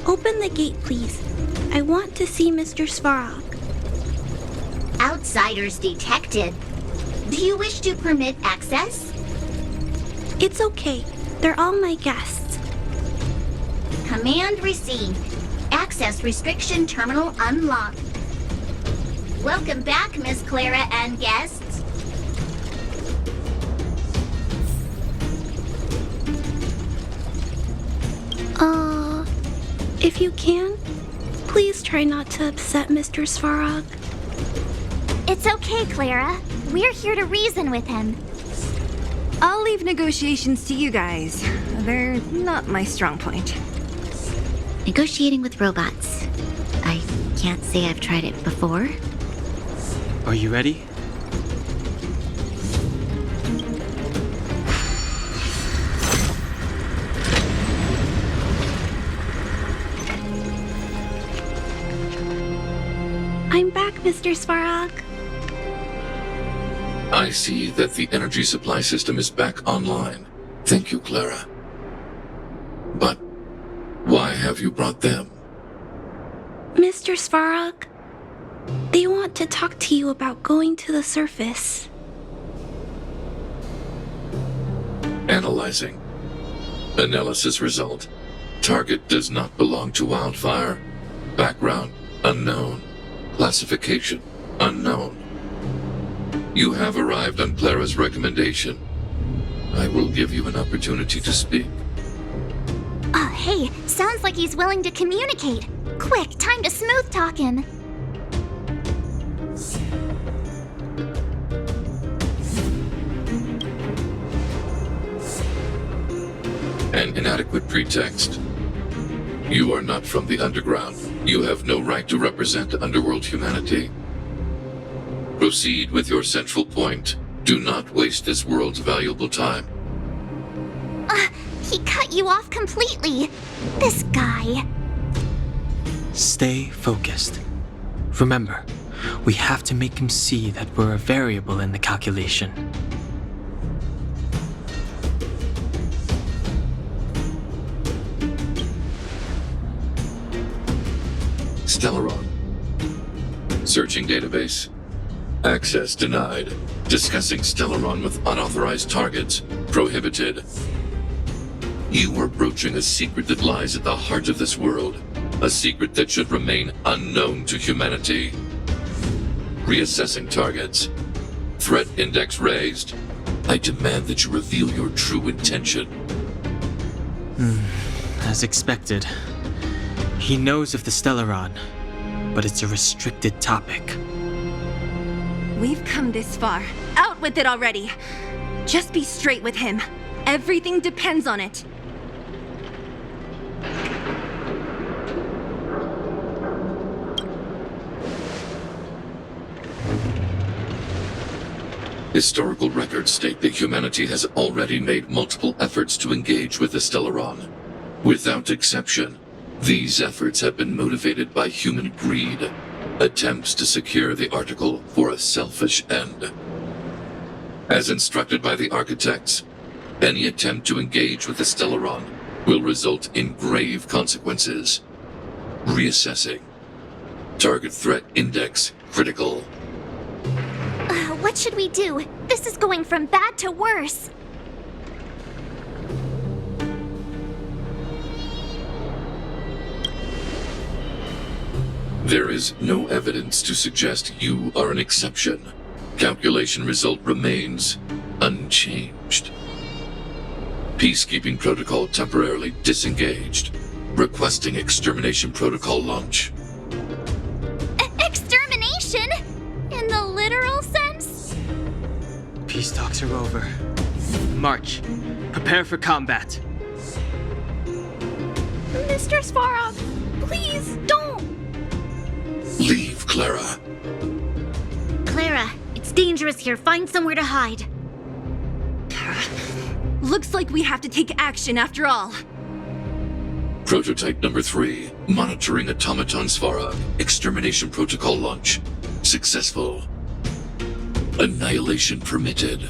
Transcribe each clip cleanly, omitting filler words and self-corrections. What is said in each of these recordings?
Open the gate, please. I want to see Mr. Svarog. Outsiders detected. Do you wish to permit access? It's okay. They're all my guests. Command received. Access restriction terminal unlocked. Welcome back, Miss Clara and guests. If you can, please try not to upset Mr. Svarog. It's okay, Clara. We're here to reason with him. I'll leave negotiations to you guys. They're not my strong point. Negotiating with robots. I can't say I've tried it before. Are you ready? I'm back, Mr. Svarog. I see that the energy supply system is back online. Thank you, Clara. But why have you brought them? Mr. Svarog, they want to talk to you about going to the surface. Analyzing. Analysis result. Target does not belong to Wildfire. Background unknown. Classification unknown. You have arrived on Clara's recommendation. I will give you an opportunity to speak. Oh, hey, sounds like he's willing to communicate. Quick, time to smooth talk him. An inadequate pretext. You are not from the underground. You have no right to represent underworld humanity. Proceed with your central point. Do not waste this world's valuable time. He cut you off completely. This guy. Stay focused. Remember, we have to make him see that we're a variable in the calculation. Stellaron. Searching database. Access denied. Discussing Stellaron with unauthorized targets. Prohibited. You are broaching a secret that lies at the heart of this world. A secret that should remain unknown to humanity. Reassessing targets. Threat index raised. I demand that you reveal your true intention. As expected. He knows of the Stellaron, but it's a restricted topic. We've come this far. Out with it already. Just be straight with him. Everything depends on it. Historical records state that humanity has already made multiple efforts to engage with the Stellaron. Without exception, these efforts have been motivated by human greed, attempts to secure the article for a selfish end. As instructed by the architects, any attempt to engage with the Stellaron will result in grave consequences. Reassessing. Target threat index critical. What should we do? This is going from bad to worse. There is no evidence to suggest you are an exception. Calculation result remains unchanged. Peacekeeping protocol temporarily disengaged. Requesting extermination protocol launch. Extermination? In the literal sense? Peace talks are over. March. Prepare for combat. Mr. Svarog, please don't! Leave, Clara. Clara, it's dangerous here. Find somewhere to hide. Looks like we have to take action after all. Prototype number 3. Monitoring automaton Svarog. Extermination protocol launch. Successful. Annihilation permitted.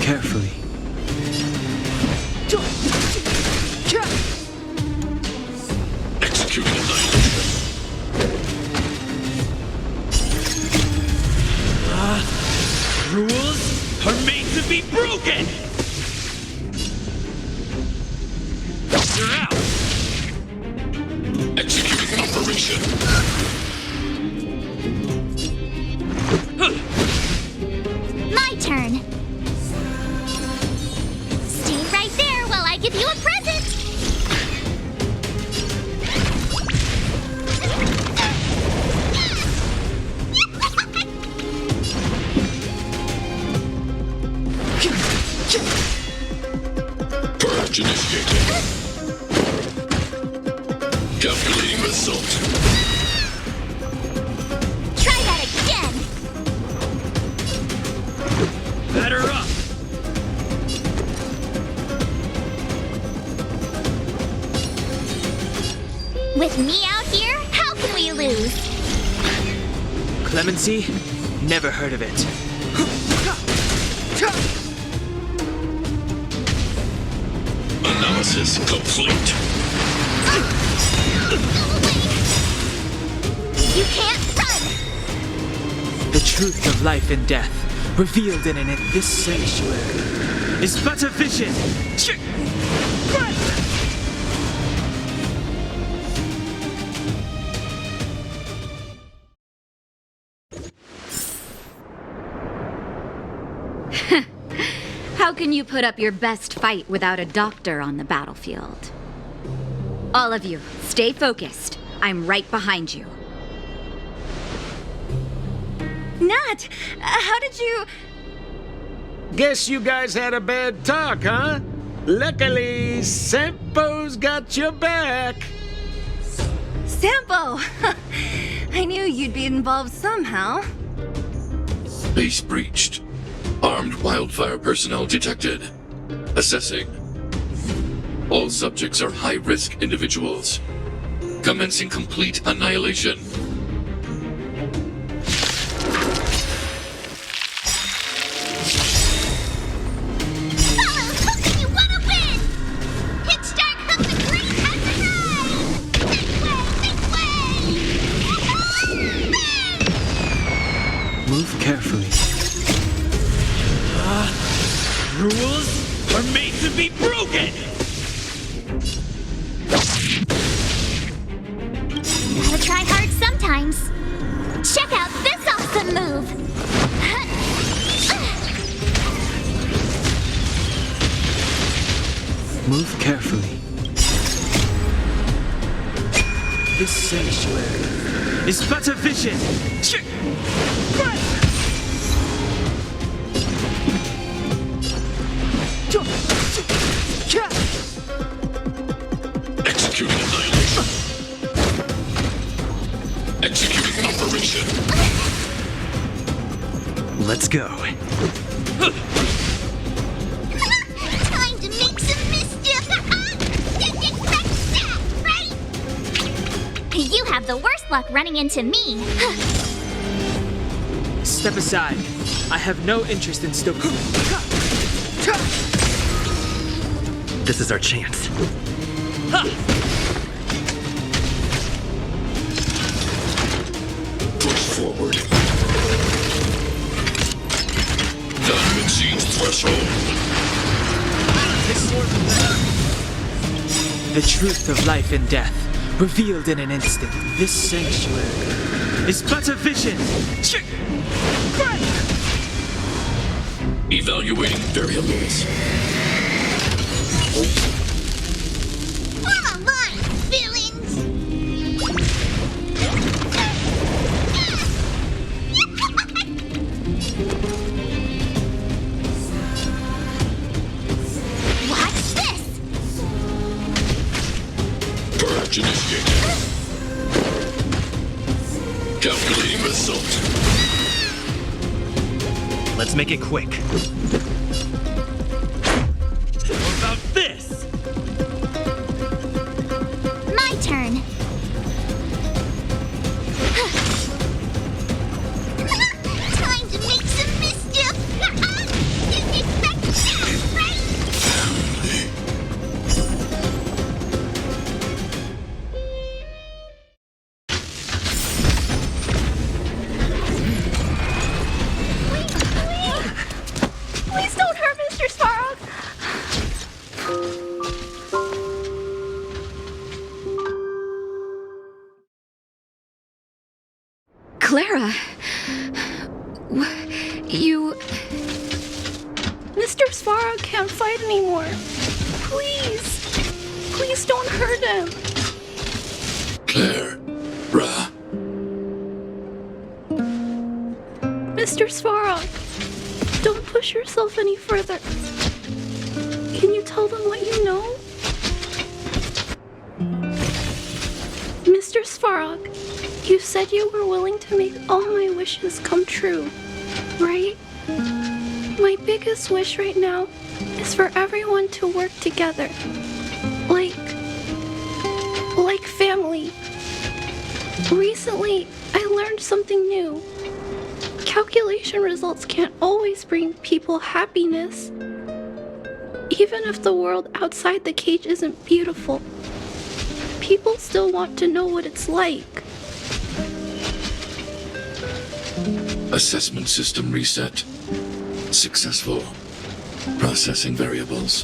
carefully. Executing annihilation. Rules are made to be broken! You're out! Executing operation. My turn. Stay right there while I give you a present. Purge initiated. Calculating result. Try that again. Batter up! With me out here, how can we lose? Clemency? Never heard of it. Analysis complete. You can't run! The truth of life and death, revealed in this sanctuary, is but a vision. How can you put up your best fight without a doctor on the battlefield? All of you, stay focused. I'm right behind you. Nat, how did you... Guess you guys had a bad talk, huh? Luckily, Sampo's got your back. Sampo! I knew you'd be involved somehow. Base breached. Armed wildfire personnel detected. Assessing. All subjects are high-risk individuals. Commencing complete annihilation. Move carefully. Rules are made to be broken! Gotta try hard sometimes. Check out this awesome move! Move carefully. This sanctuary is but a vision. Executing annihilation. Executing operation. Let's go. Time to make some mischief! Didn't expect that, right? You have the worst luck running into me. Step aside. I have no interest in still. This is our chance. Push forward. Done exceeds threshold. The truth of life and death, revealed in an instant. This sanctuary is but a vision. Evaluating variables. Come on, villains! Watch this! Purge initiated. Calculating result. Let's make it quick. How about this? My turn. Time to make some mischief! Didn't expect that! Mr. Svarog can't fight anymore. Please. Please don't hurt him. Claire, Ra, Mr. Svarog, don't push yourself any further. Can you tell them what you know? Mr. Svarog, you said you were willing to make all my wishes come true, right? My biggest wish right now is for everyone to work together. Like family. Recently, I learned something new. Calculation results can't always bring people happiness. Even if the world outside the cage isn't beautiful, people still want to know what it's like. assessment system reset. Successful. Processing variables.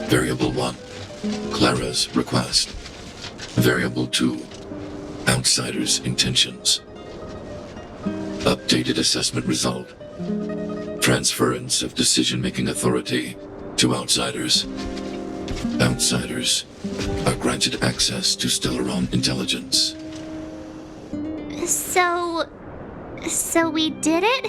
Variable 1, Clara's request. Variable 2, Outsider's intentions. Updated assessment result. Transference of decision-making authority to outsiders. Outsiders are granted access to Stellaron intelligence. So we did it?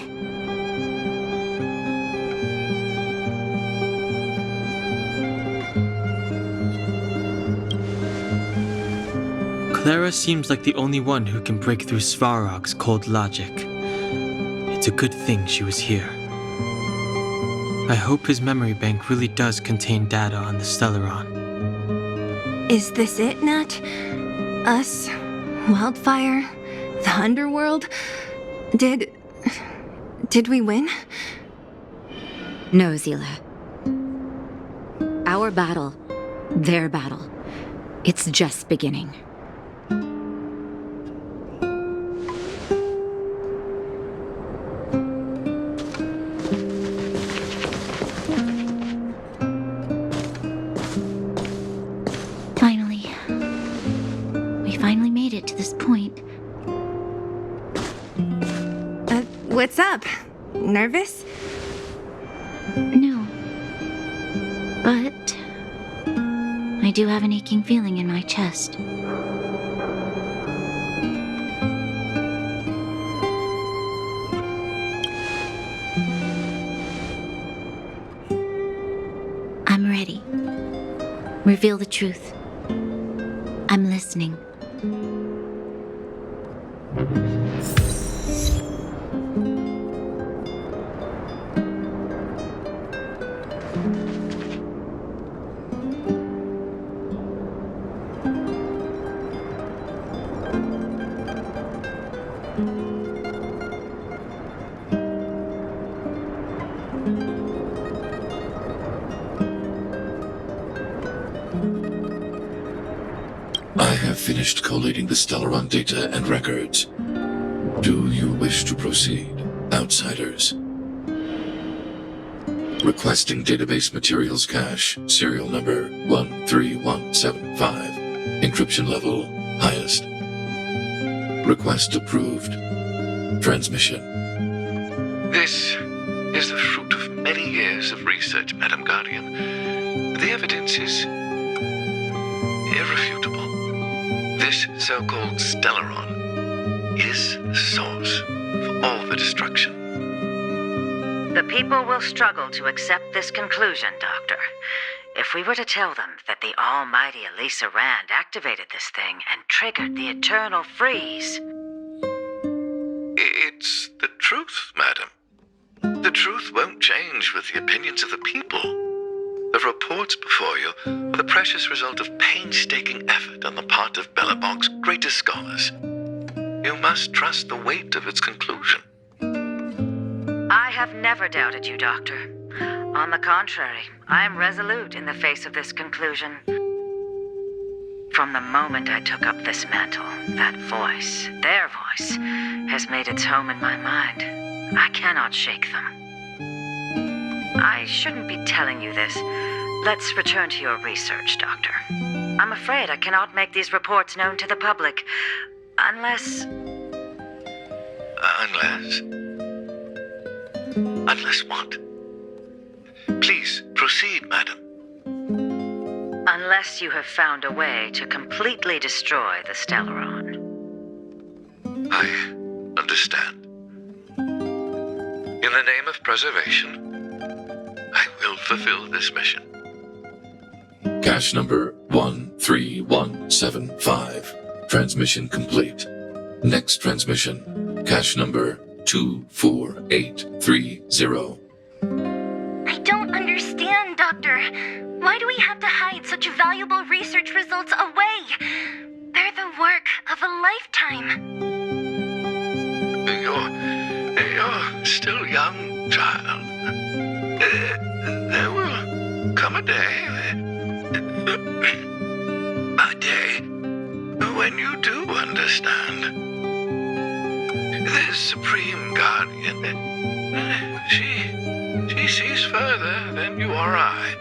Clara seems like the only one who can break through Svarog's cold logic. It's a good thing she was here. I hope his memory bank really does contain data on the Stellaron. Is this it, Nat? Us? Wildfire? The underworld? Did we win? No, Zila. Our battle, their battle, it's just beginning. We made it to this point. What's up? Nervous? No. But I do have an aching feeling in my chest. I'm ready. Reveal the truth. I'm listening. I have finished collating the Stellaron data and records. Do you wish to proceed, outsiders? Requesting database materials cache, serial number 13175. Encryption level, highest. Request approved. Transmission. This is the fruit of many years of research, Madam Guardian. The evidence is irrefutable. This so-called Stellaron is the source of all the destruction. The people will struggle to accept this conclusion, Doctor. If we were to tell them that the almighty Elisa Rand activated this thing and triggered the eternal freeze. It's the truth, madam. The truth won't change with the opinions of the people. The reports before you are the precious result of painstaking effort on the part of Bellabog's greatest scholars. You must trust the weight of its conclusion. I have never doubted you, Doctor. On the contrary, I am resolute in the face of this conclusion. From the moment I took up this mantle, that voice, their voice, has made its home in my mind. I cannot shake them. I shouldn't be telling you this. Let's return to your research, Doctor. I'm afraid I cannot make these reports known to the public, unless... Unless what? proceed, madam. Unless you have found a way to completely destroy the Stellaron. I understand. In the name of preservation, I will fulfill this mission. Cache number 13175. Transmission complete. Next transmission. Cache number 24830. I don't understand, Doctor. Why do we have to hide such valuable research results away? They're the work of a lifetime. You're still young, child. There will come a day when you do understand. This Supreme Guardian, she sees further than you or I.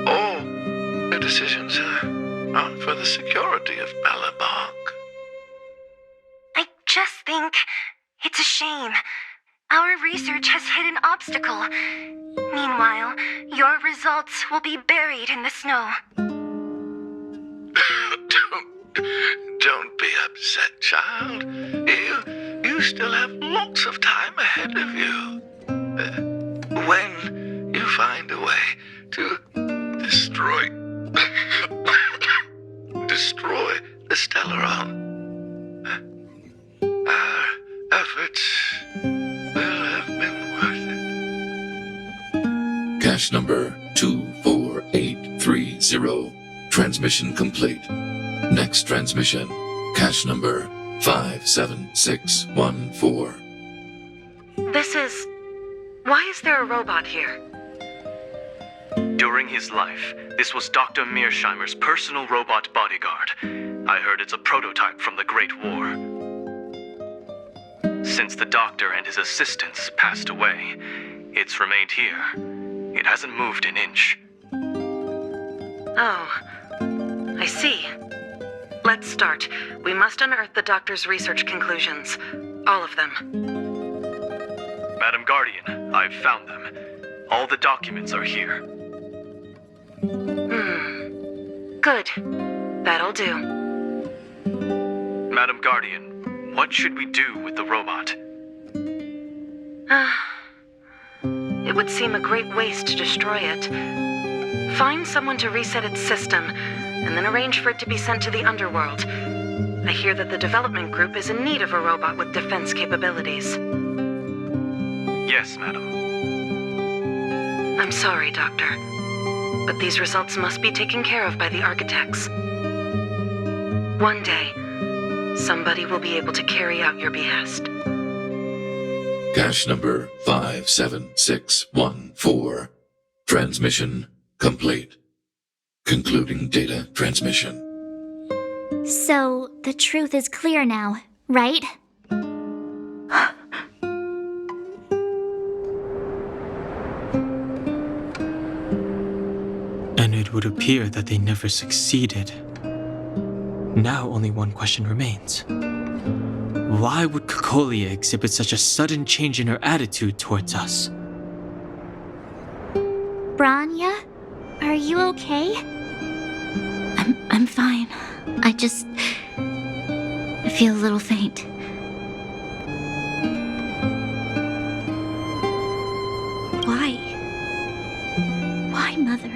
All her decisions are for the security of Belobog. I just think it's a shame. Our research has hit an obstacle. Meanwhile, your results will be buried in the snow. Don't be upset, child. You still have lots of time ahead of you. When you find a way to destroy the Stellaron, our efforts will have been worth it. Cache number 24830. Transmission complete. Next transmission. Cache number 57614. Why is there a robot here? During his life, this was Dr. Mearsheimer's personal robot bodyguard. I heard it's a prototype from the Great War. Since the doctor and his assistants passed away, it's remained here. It hasn't moved an inch. Oh, I see. Let's start. We must unearth the doctor's research conclusions. All of them. Madam Guardian, I've found them. All the documents are here. Good. That'll do. Madam Guardian, what should we do with the robot? It would seem a great waste to destroy it. Find someone to reset its system, and then arrange for it to be sent to the underworld. I hear that the development group is in need of a robot with defense capabilities. Yes, madam. I'm sorry, Doctor, but these results must be taken care of by the architects. One day, somebody will be able to carry out your behest. Cache number 57614. Transmission complete. Concluding data transmission. So, the truth is clear now, right? And it would appear that they never succeeded. Now only one question remains. Why would Kokolia exhibit such a sudden change in her attitude towards us? Branya, are you okay? I'm fine. I feel a little faint. Why, Mother?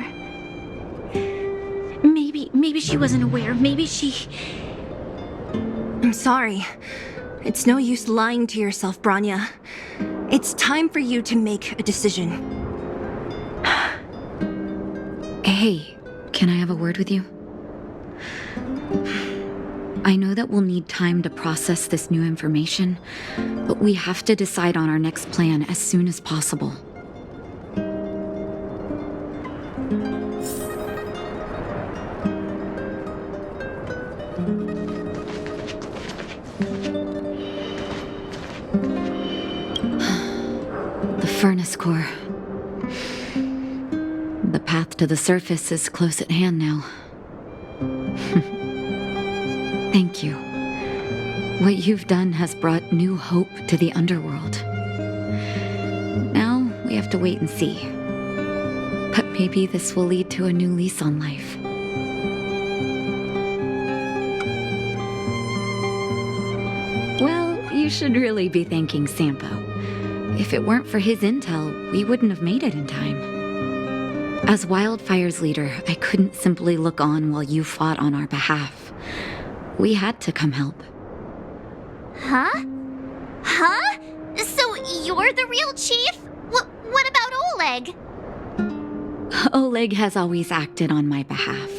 Maybe she wasn't aware. Maybe she... I'm sorry. It's no use lying to yourself, Branya. It's time for you to make a decision. Hey, can I have a word with you? I know that we'll need time to process this new information, but we have to decide on our next plan as soon as possible. The furnace core. The path to the surface is close at hand now. Thank you. What you've done has brought new hope to the underworld. Now we have to wait and see. Maybe this will lead to a new lease on life. Well, you should really be thanking Sampo. If it weren't for his intel, we wouldn't have made it in time. As Wildfire's leader, I couldn't simply look on while you fought on our behalf. We had to come help. Huh? Huh? So you're the real chief? What about Oleg? Oleg has always acted on my behalf.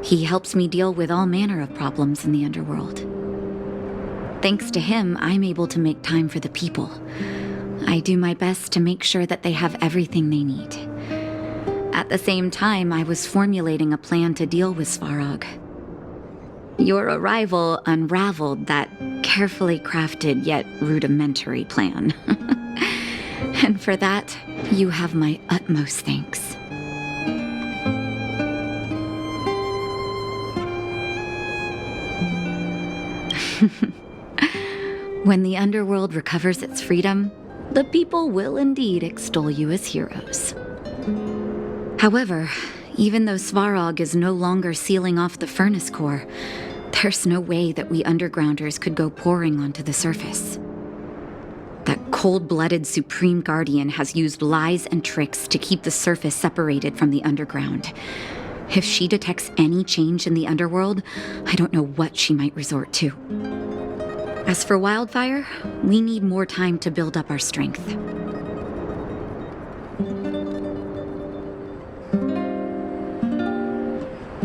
He helps me deal with all manner of problems in the underworld. Thanks to him, I'm able to make time for the people. I do my best to make sure that they have everything they need. At the same time, I was formulating a plan to deal with Svarog. Your arrival unraveled that carefully crafted yet rudimentary plan. And for that, you have my utmost thanks. When the underworld recovers its freedom, the people will indeed extol you as heroes. However, even though Svarog is no longer sealing off the furnace core, there's no way that we undergrounders could go pouring onto the surface. That cold-blooded Supreme Guardian has used lies and tricks to keep the surface separated from the underground. If she detects any change in the underworld, I don't know what she might resort to. As for Wildfire, we need more time to build up our strength.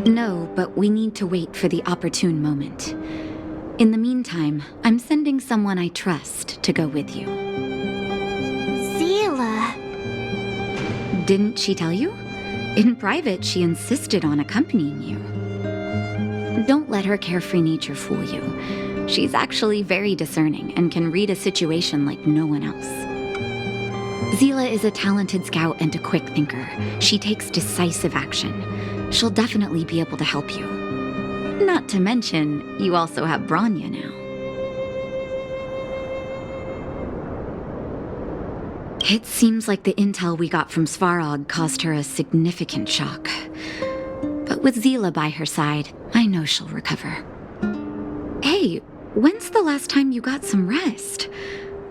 No, but we need to wait for the opportune moment. In the meantime, I'm sending someone I trust to go with you. Zila. Didn't she tell you? In private, she insisted on accompanying you. Don't let her carefree nature fool you. She's actually very discerning and can read a situation like no one else. Zila is a talented scout and a quick thinker. She takes decisive action. She'll definitely be able to help you. Not to mention, you also have Branya now. It seems like the intel we got from Svarog caused her a significant shock. But with Zila by her side, I know she'll recover. Hey, when's the last time you got some rest?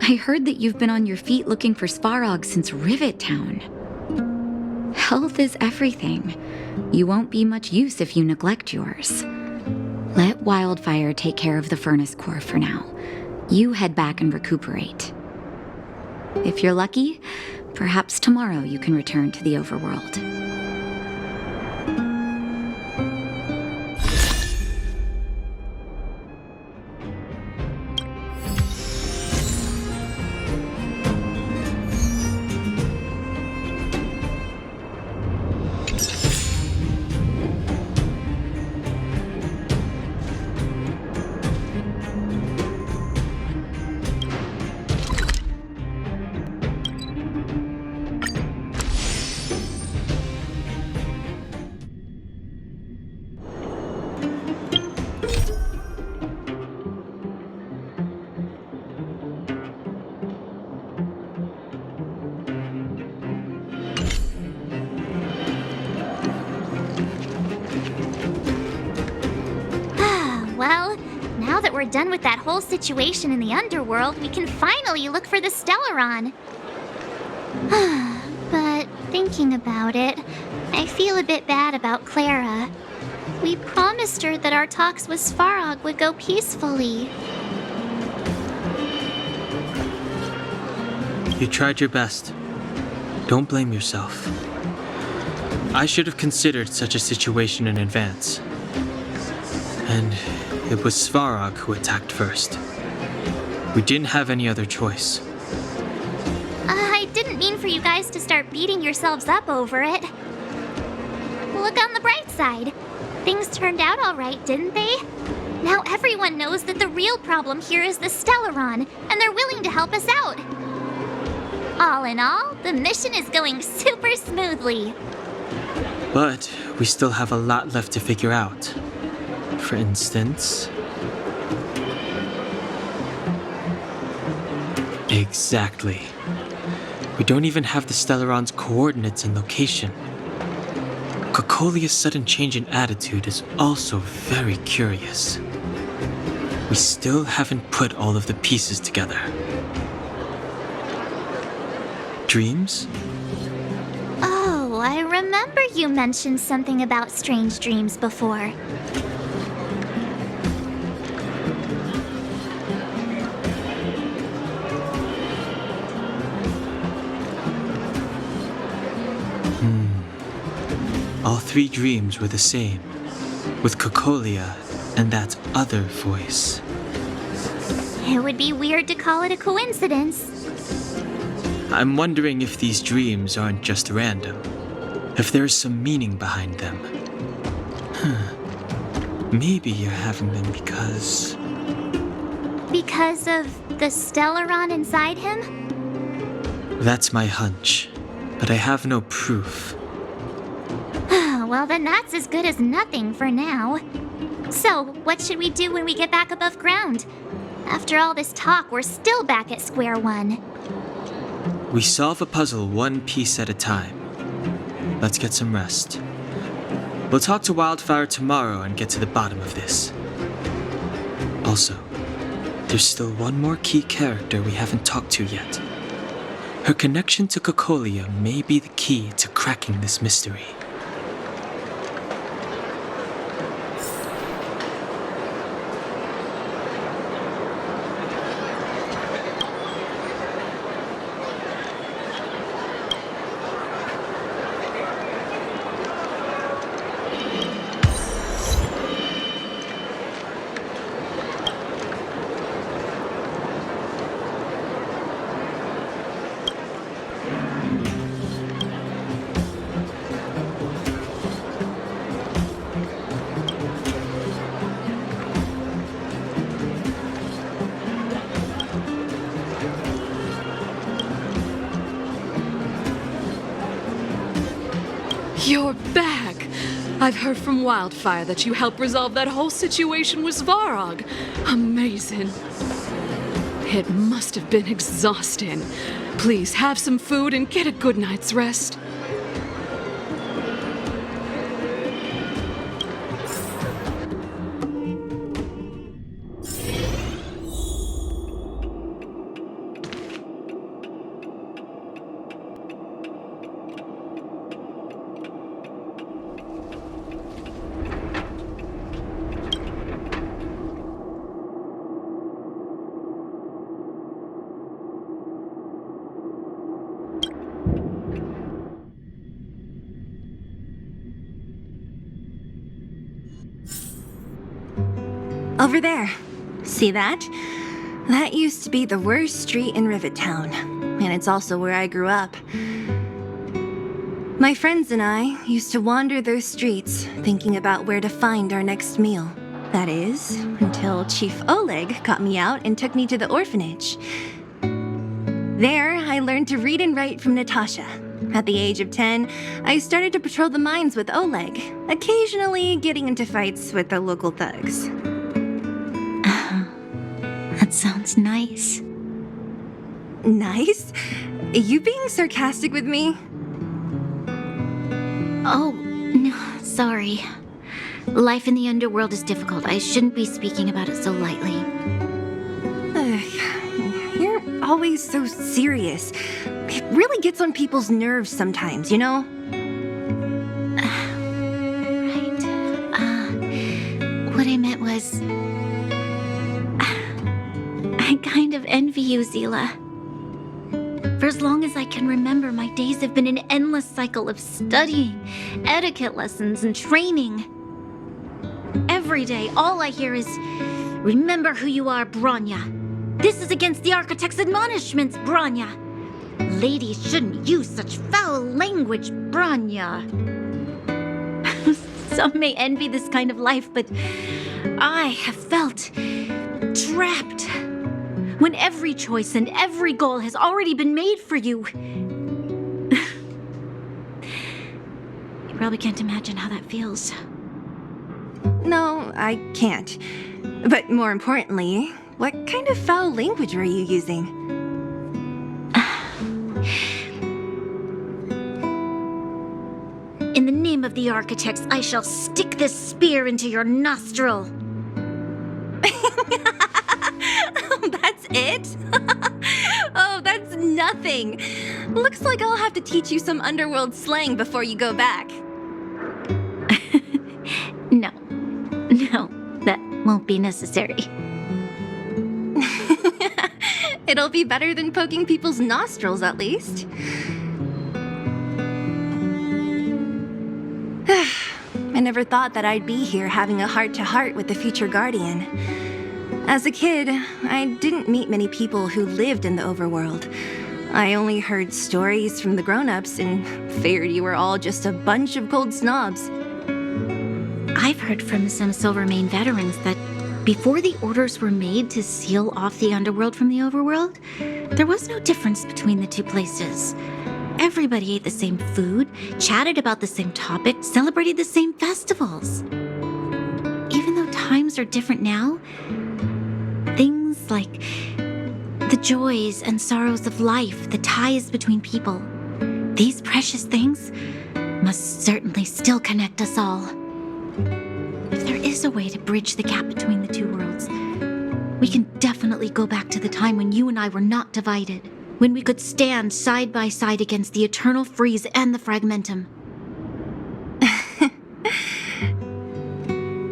I heard that you've been on your feet looking for Svarog since Rivet Town. Health is everything. You won't be much use if you neglect yours. Let Wildfire take care of the furnace core for now. You head back and recuperate. If you're lucky, perhaps tomorrow you can return to the overworld. Well, now that we're done with that whole situation in the underworld, we can finally look for the Stellaron. But thinking about it, I feel a bit bad about Clara. We promised her that our talks with Svarog would go peacefully. You tried your best. Don't blame yourself. I should have considered such a situation in advance. And it was Svarog who attacked first. We didn't have any other choice. I didn't mean for you guys to start beating yourselves up over it. Look on the bright side. Things turned out all right, didn't they? Now everyone knows that the real problem here is the Stellaron, and they're willing to help us out. All in all, the mission is going super smoothly. But we still have a lot left to figure out. For instance... Exactly. We don't even have the Stellaron's coordinates and location. Cocolia's sudden change in attitude is also very curious. We still haven't put all of the pieces together. Dreams? Oh, I remember you mentioned something about strange dreams before. All 3 dreams were the same, with Cocolia and that other voice. It would be weird to call it a coincidence. I'm wondering if these dreams aren't just random, if there's some meaning behind them. Maybe you're having them because... Because of the Stellaron inside him? That's my hunch, but I have no proof. Well, then that's as good as nothing for now. So, what should we do when we get back above ground? After all this talk, we're still back at square one. We solve a puzzle one piece at a time. Let's get some rest. We'll talk to Wildfire tomorrow and get to the bottom of this. Also, there's still one more key character we haven't talked to yet. Her connection to Cocolia may be the key to cracking this mystery. You're back! I've heard from Wildfire that you helped resolve that whole situation with Svarog. Amazing. It must have been exhausting. Please have some food and get a good night's rest. Over there. See that? That used to be the worst street in Rivet Town, and it's also where I grew up. My friends and I used to wander those streets, thinking about where to find our next meal. That is, until Chief Oleg got me out and took me to the orphanage. There, I learned to read and write from Natasha. At the age of 10, I started to patrol the mines with Oleg, occasionally getting into fights with the local thugs. That sounds nice. Nice? You being sarcastic with me? Oh, no, sorry. Life in the underworld is difficult. I shouldn't be speaking about it so lightly. You're always so serious. It really gets on people's nerves sometimes, you know? Right. What I meant was... I kind of envy you, Zila. For as long as I can remember, my days have been an endless cycle of studying, etiquette lessons, and training. Every day, all I hear is, "Remember who you are, Bronya. This is against the Architect's admonishments, Bronya. Ladies shouldn't use such foul language, Bronya." Some may envy this kind of life, but I have felt trapped. When every choice and every goal has already been made for you. You probably can't imagine how that feels. No, I can't. But more importantly, what kind of foul language were you using? In the name name of the architects, I shall stick this spear into your nostril. That's it? Oh, that's nothing. Looks like I'll have to teach you some underworld slang before you go back. No, that won't be necessary. It'll be better than poking people's nostrils, at least. I never thought that I'd be here having a heart-to-heart with the future guardian. As a kid, I didn't meet many people who lived in the overworld. I only heard stories from the grown-ups and figured you were all just a bunch of cold snobs. I've heard from some Silvermane veterans that before the orders were made to seal off the underworld from the overworld, there was no difference between the two places. Everybody ate the same food, chatted about the same topics, celebrated the same festivals. Even though times are different now, things like the joys and sorrows of life, the ties between people, these precious things must certainly still connect us all. If there is a way to bridge the gap between the two worlds, we can definitely go back to the time when you and I were not divided, when we could stand side by side against the eternal freeze and the fragmentum.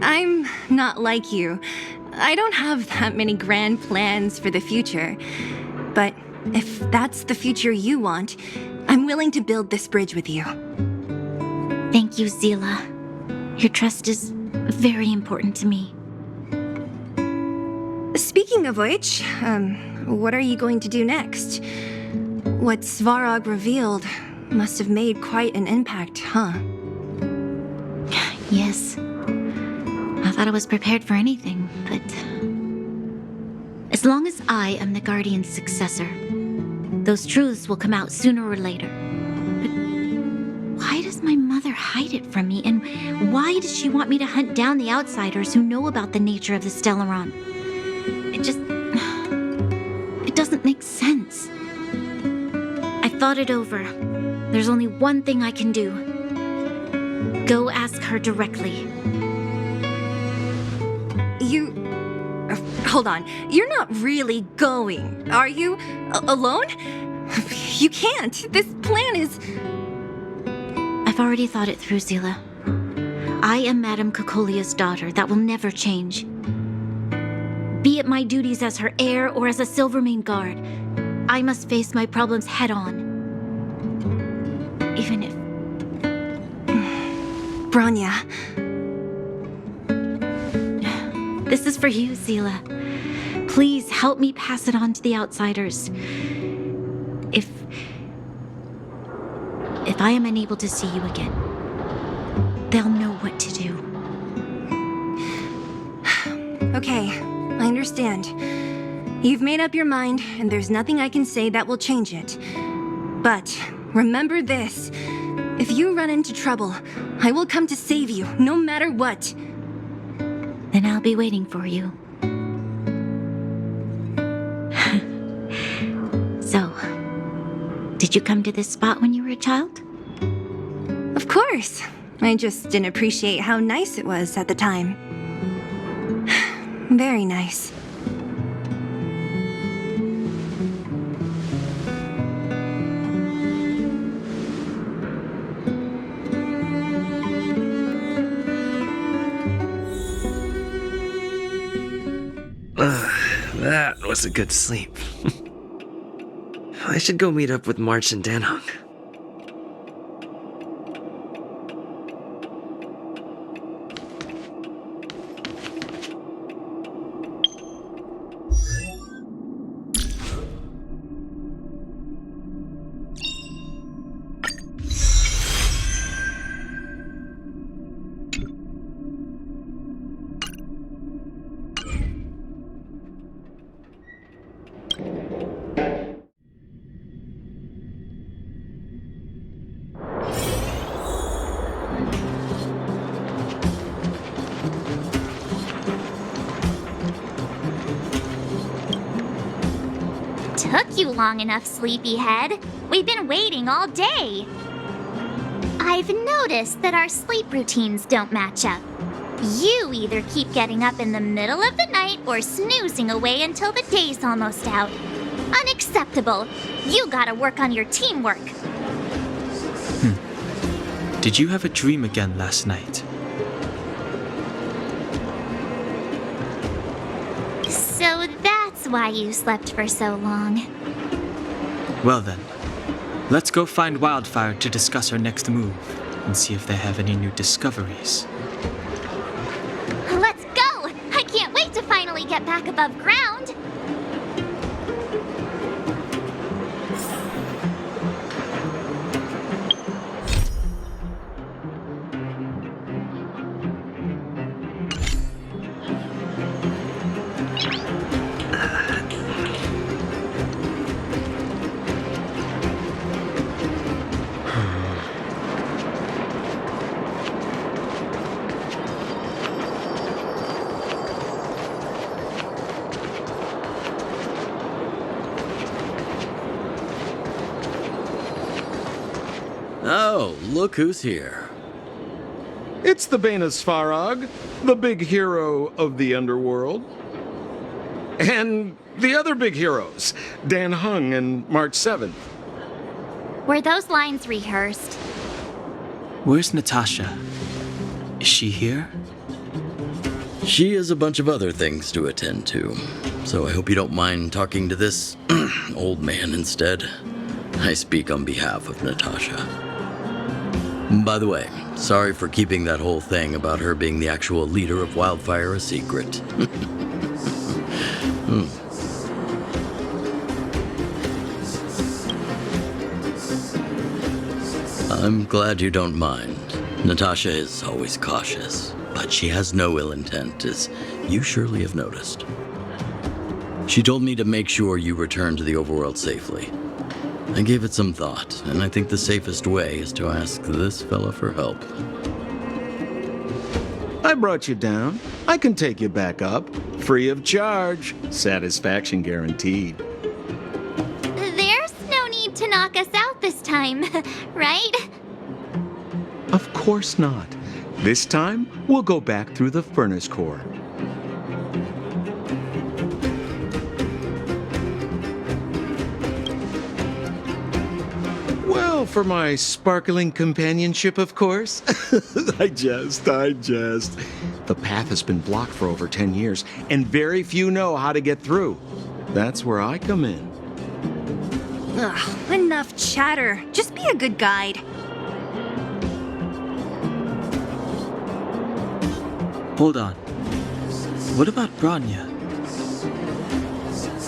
I'm not like you. I don't have that many grand plans for the future. But if that's the future you want, I'm willing to build this bridge with you. Thank you, Zila. Your trust is very important to me. Speaking of which, what are you going to do next? What Svarog revealed must have made quite an impact, huh? Yes. I thought I was prepared for anything, but as long as I am the Guardian's successor, those truths will come out sooner or later. But why does my mother hide it from me, and why does she want me to hunt down the outsiders who know about the nature of the Stellaron? It doesn't make sense. I thought it over. There's only one thing I can do. Go ask her directly. Hold on. You're not really going, are you? Alone? You can't. This plan is... I've already thought it through, Zila. I am Madame Kokolia's daughter. That will never change. Be it my duties as her heir or as a Silvermane guard, I must face my problems head-on. Even if... Bronya. This is for you, Zila. Please help me pass it on to the outsiders. If I am unable to see you again, they'll know what to do. Okay, I understand. You've made up your mind, and there's nothing I can say that will change it. But remember this. If you run into trouble, I will come to save you, no matter what. Then I'll be waiting for you. So, did you come to this spot when you were a child? Of course. I just didn't appreciate how nice it was at the time. Very nice. That was a good sleep. I should go meet up with March and Danhong. Took you long enough, sleepyhead. We've been waiting all day. I've noticed that our sleep routines don't match up. You either keep getting up in the middle of the night or snoozing away until the day's almost out. Unacceptable. You gotta work on your teamwork. Did you have a dream again last night? So that's why you slept for so long. Well then, let's go find Wildfire to discuss our next move and see if they have any new discoveries. Let's go! I can't wait to finally get back above ground. Oh, look who's here. It's the Bane of Svarog, the big hero of the underworld. And the other big heroes, Dan Hung and March 7th. Were those lines rehearsed? Where's Natasha? Is she here? She has a bunch of other things to attend to, so I hope you don't mind talking to this old man instead. I speak on behalf of Natasha. By the way, sorry for keeping that whole thing about her being the actual leader of Wildfire a secret. I'm glad you don't mind. Natasha is always cautious, but she has no ill intent, as you surely have noticed. She told me to make sure you return to the overworld safely. I gave it some thought, and I think the safest way is to ask this fella for help. I brought you down. I can take you back up. Free of charge. Satisfaction guaranteed. There's no need to knock us out this time, right? Of course not. This time, we'll go back through the furnace core. Well, for my sparkling companionship, of course. I jest. The path has been blocked for over 10 years, and very few know how to get through. That's where I come in. Ugh, enough chatter. Just be a good guide. Hold on. What about Branya?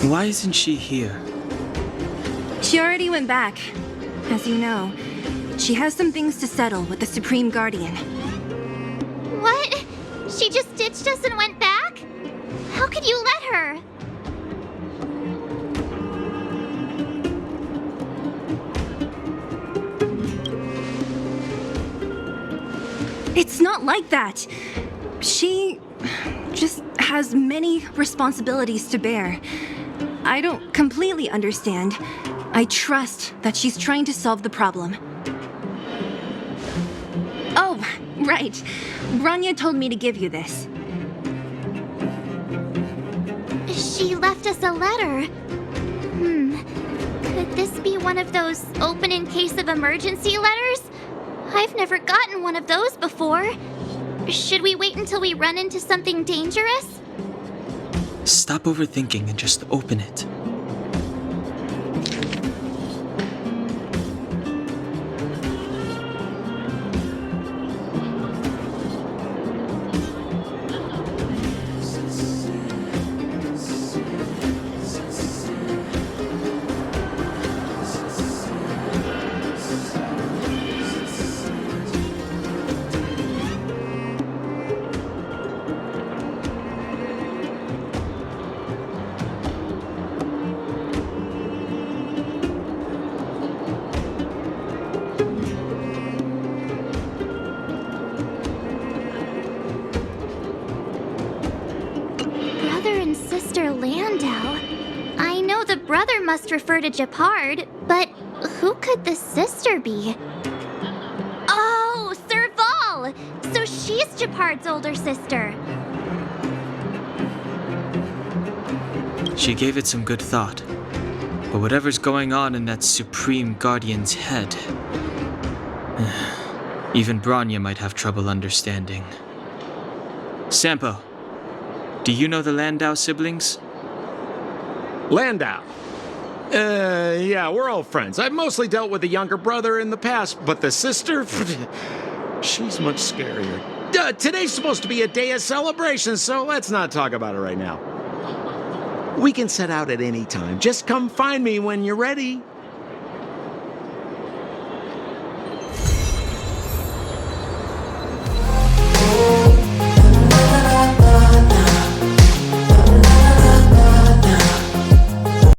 Why isn't she here? She already went back. As you know, she has some things to settle with the Supreme Guardian. What? She just ditched us and went back? How could you let her? It's not like that. She just has many responsibilities to bear. I don't completely understand. I trust that she's trying to solve the problem. Oh, right. Branya told me to give you this. She left us a letter. Could this be one of those open in case of emergency letters? I've never gotten one of those before. Should we wait until we run into something dangerous? Stop overthinking and just open it. Brother must refer to Japard, but who could the sister be? Oh! Gepard's older sister. She gave it some good thought. But whatever's going on in that Supreme Guardian's head, even Branya might have trouble understanding. Sampo, do you know the Landau siblings? Landau? Yeah, we're old friends. I've mostly dealt with the younger brother in the past, but the sister? She's much scarier. Today's supposed to be a day of celebration, so let's not talk about it right now. We can set out at any time. Just come find me when you're ready.